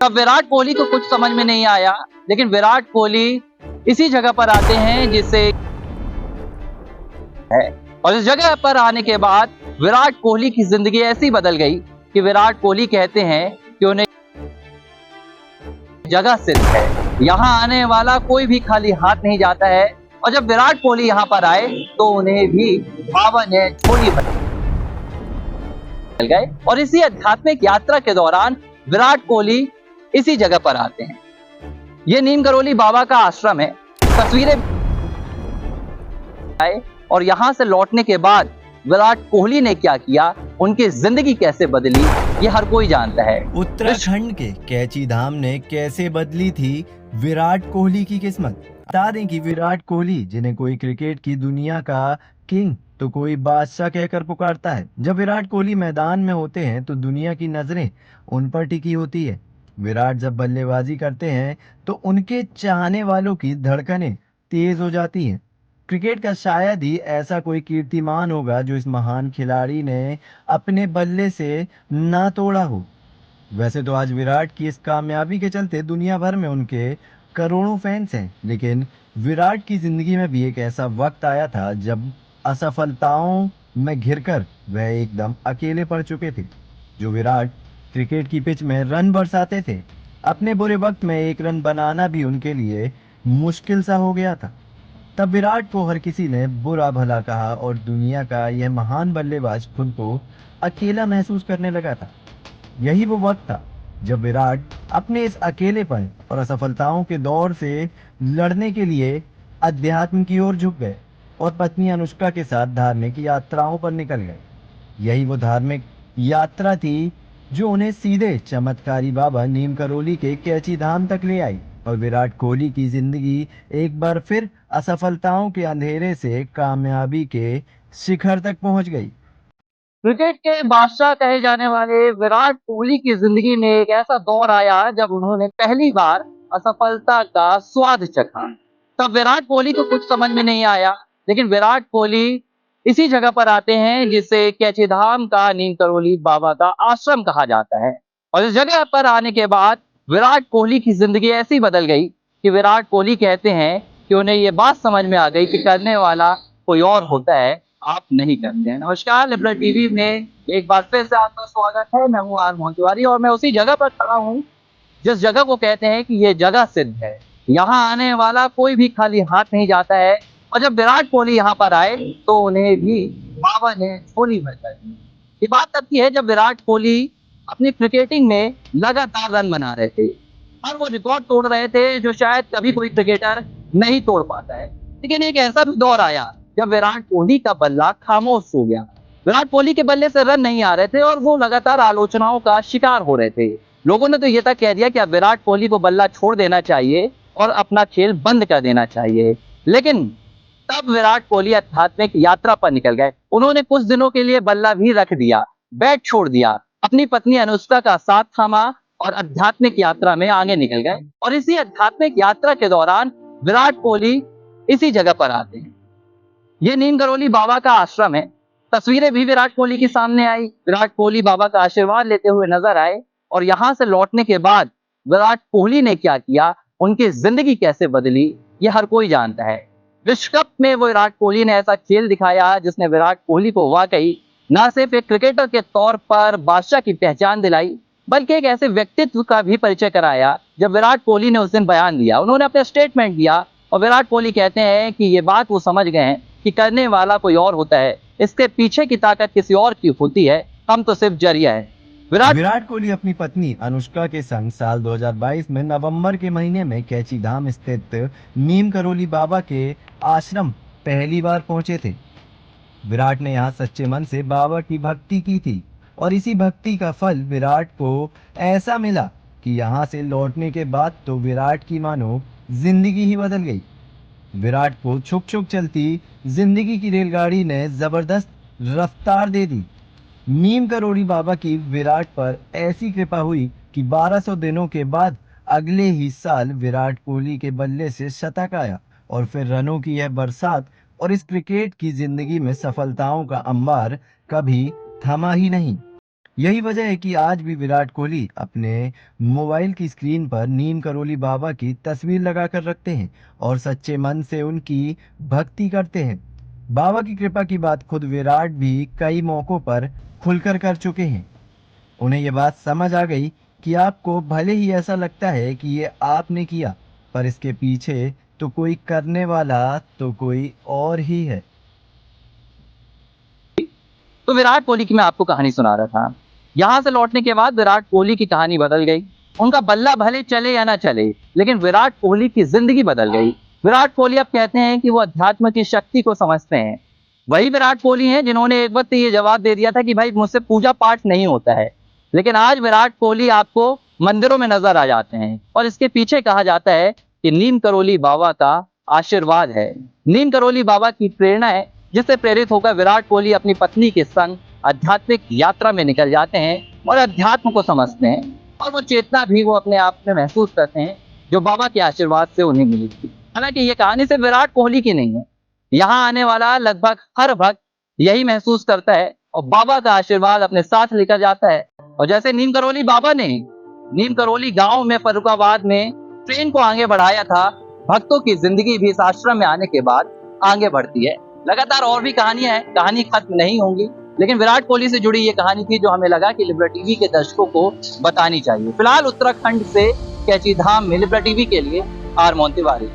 तब विराट कोहली को कुछ समझ में नहीं आया, लेकिन विराट कोहली इसी जगह पर आते हैं जिससे है। और इस जगह पर आने के बाद विराट कोहली की जिंदगी ऐसी बदल गई कि विराट कोहली कहते हैं कि उन्हें जगह सिद्ध है, यहाँ आने वाला कोई भी खाली हाथ नहीं जाता है। और जब विराट कोहली यहाँ पर आए तो उन्हें भी बाबा ने झोली भर गए। और इसी आध्यात्मिक यात्रा के दौरान विराट कोहली इसी जगह पर आते हैं। ये नीम करोली बाबा का आश्रम है। तस्वीरें आए और यहां से लौटने के बाद विराट कोहली ने क्या किया, उनकी जिंदगी कैसे बदली, ये हर कोई जानता है। उत्तराखंड के कैची धाम ने कैसे बदली थी विराट कोहली की किस्मत। बता दें कि विराट कोहली, जिन्हें कोई क्रिकेट की दुनिया का किंग तो कोई बादशाह कहकर पुकारता है, जब विराट कोहली मैदान में होते हैं तो दुनिया की नजरें उन पर टिकी होती है। विराट जब बल्लेबाजी करते हैं तो उनके चाहने वालों की धड़कनें तेज हो जाती हैं। क्रिकेट का शायद ही ऐसा कोई कीर्तिमान होगा जो इस महान खिलाड़ी ने अपने बल्ले से ना तोड़ा हो। वैसे तो आज विराट की इस कामयाबी के चलते दुनिया भर में उनके करोड़ों फैंस हैं, लेकिन विराट की जिंदगी में भी एक ऐसा वक्त आया था जब असफलताओं में घिरकर वह एकदम अकेले पड़ चुके थे। जो विराट क्रिकेट की पिच में रन बरसाते थे, अपने बुरे वक्त में एक रन बनाना भी उनके लिए मुश्किल सा हो गया था। तब विराट को हर किसी ने बुरा भला कहा और दुनिया का यह महान बल्लेबाज खुद को अकेला महसूस करने लगा था। यही वो वक्त था जब विराट अपने इस अकेलेपन और असफलताओं के दौर से लड़ने के लिए अध्यात्म की ओर झुक गए और पत्नी अनुष्का के साथ धार्मिक यात्राओं पर निकल गए। यही वो धार्मिक यात्रा थी जो उन्हें सीधे चमत्कारी बाबा नीम करोली के कैची धाम तक ले आई और विराट कोहली की जिंदगी एक बार फिर असफलताओं के अंधेरे से कामयाबी के शिखर तक पहुंच गई। क्रिकेट के बादशाह कहे जाने वाले विराट कोहली की जिंदगी में एक ऐसा दौर आया जब उन्होंने पहली बार असफलता का स्वाद चखा। तब विराट कोहली को कुछ समझ में नहीं आया, लेकिन विराट कोहली इसी जगह पर आते हैं जिसे कैचीधाम का नीम करोली बाबा का आश्रम कहा जाता है। और इस जगह पर आने के बाद विराट कोहली की जिंदगी ऐसी बदल गई कि विराट कोहली कहते हैं कि उन्हें ये बात समझ में आ गई कि करने वाला कोई और होता है, आप नहीं करते हैं। नमस्कार, लिबरल टीवी में एक बार फिर से आपका स्वागत है। मैं हूँ आर मोहन तिवारी और मैं उसी जगह पर खड़ा हूँ जिस जगह को कहते हैं कि ये जगह सिद्ध है, यहाँ आने वाला कोई भी खाली हाथ नहीं जाता है। और जब विराट कोहली यहाँ पर आए तो उन्हें भी बाबा ने झोली भर कर दी। ये बात तब की है जब विराट कोहली अपनी क्रिकेटिंग में लगातार रन बना रहे थे और वो रिकॉर्ड तोड़ रहे थे जो शायद कभी कोई क्रिकेटर नहीं तोड़ पाता है। लेकिन एक ऐसा भी दौर आया जब विराट कोहली का बल्ला खामोश हो गया। विराट कोहली के बल्ले से रन नहीं आ रहे थे और वो लगातार आलोचनाओं का शिकार हो रहे थे। लोगों ने तो ये तक कह दिया कि अब विराट कोहली को बल्ला छोड़ देना चाहिए और अपना खेल बंद कर देना चाहिए। लेकिन तब विराट कोहली आध्यात्मिक यात्रा पर निकल गए। उन्होंने कुछ दिनों के लिए बल्ला भी रख दिया, बैट छोड़ दिया, अपनी पत्नी अनुष्का का साथ थामा और आध्यात्मिक यात्रा में आगे निकल गए। और इसी आध्यात्मिक यात्रा के दौरान विराट कोहली इसी जगह पर आते हैं। ये नीम करोली बाबा का आश्रम है। तस्वीरें भी विराट कोहली के सामने आई। विराट कोहली बाबा का आशीर्वाद लेते हुए नजर आए और यहां से लौटने के बाद विराट कोहली ने क्या किया, उनकी जिंदगी कैसे बदली, ये हर कोई जानता है। विश्व कप में वो विराट कोहली ने ऐसा खेल दिखाया जिसने विराट कोहली को वाकई न सिर्फ एक क्रिकेटर के तौर पर बादशाह की पहचान दिलाई, बल्कि एक ऐसे व्यक्तित्व का भी परिचय कराया। जब विराट कोहली ने उस दिन बयान दिया, उन्होंने अपना स्टेटमेंट दिया और विराट कोहली कहते हैं कि ये बात वो समझ गए हैं कि करने वाला कोई और होता है, इसके पीछे की ताकत किसी और की होती है, हम तो सिर्फ जरिया है। विराट कोहली अपनी पत्नी अनुष्का के संग साल 2022 में नवंबर के महीने में कैची धाम स्थित नीम करोली बाबा के आश्रम पहली बार पहुंचे थे। विराट ने यहाँ सच्चे मन से बाबा की भक्ति की थी और इसी भक्ति का फल विराट को ऐसा मिला कि यहाँ से लौटने के बाद तो विराट की मानो जिंदगी ही बदल गई। विराट को छुक छुक चलती जिंदगी की रेलगाड़ी ने जबरदस्त रफ्तार दे दी। नीम करोड़ी बाबा की विराट पर ऐसी कृपा हुई कि 1200 दिनों के बाद अगले ही साल विराट कोहली के बल्ले से शतक आया और फिर रनों की यह बरसात और इस क्रिकेट की जिंदगी में सफलताओं का अंबार कभी थमा ही नहीं। यही वजह है कि आज भी विराट कोहली अपने मोबाइल की स्क्रीन पर नीम करोली बाबा की तस्वीर लगाकर रखते हैं और सच्चे मन से उनकी भक्ति करते हैं। बाबा की कृपा की बात खुद विराट भी कई मौकों पर खुलकर कर चुके हैं। उन्हें ये बात समझ आ गई कि आपको भले ही ऐसा लगता है कि ये आपने किया, पर इसके पीछे तो कोई करने वाला तो कोई और ही है। तो विराट कोहली की मैं आपको कहानी सुना रहा था। यहाँ से लौटने के बाद विराट कोहली की कहानी बदल गई। उनका बल्ला भले चले या ना चले, लेकिन विराट कोहली की जिंदगी बदल गई। विराट कोहली अब कहते हैं कि वो अध्यात्म की शक्ति को समझते हैं। वही विराट कोहली हैं जिन्होंने एक वक्त ये जवाब दे दिया था कि भाई मुझसे पूजा पाठ नहीं होता है, लेकिन आज विराट कोहली आपको मंदिरों में नजर आ जाते हैं और इसके पीछे कहा जाता है कि नीम करोली बाबा का आशीर्वाद है। नीम करोली बाबा की प्रेरणा है, जिससे प्रेरित होकर विराट कोहली अपनी पत्नी के संग आध्यात्मिक यात्रा में निकल जाते हैं और अध्यात्म को समझते हैं और वो चेतना भी वो अपने आप में महसूस करते हैं जो बाबा के आशीर्वाद से उन्हें मिली थी। हालांकि ये कहानी सिर्फ विराट कोहली की नहीं है, यहाँ आने वाला लगभग हर भक्त यही महसूस करता है और बाबा का आशीर्वाद अपने साथ लेकर जाता है। और जैसे नीम करोली बाबा ने नीम करोली गांव में फर्रुखाबाद में ट्रेन को आगे बढ़ाया था, भक्तों की जिंदगी भी इस आश्रम में आने के बाद आगे बढ़ती है। लगातार और भी कहानियां हैं, कहानी खत्म नहीं होंगी, लेकिन विराट कोहली से जुड़ी ये कहानी थी जो हमें लगा कि लिबरा टीवी के दर्शकों को बतानी चाहिए। फिलहाल उत्तराखंड से कैची धाम में लिबरा टीवी के लिए आर मोहन तिवारी।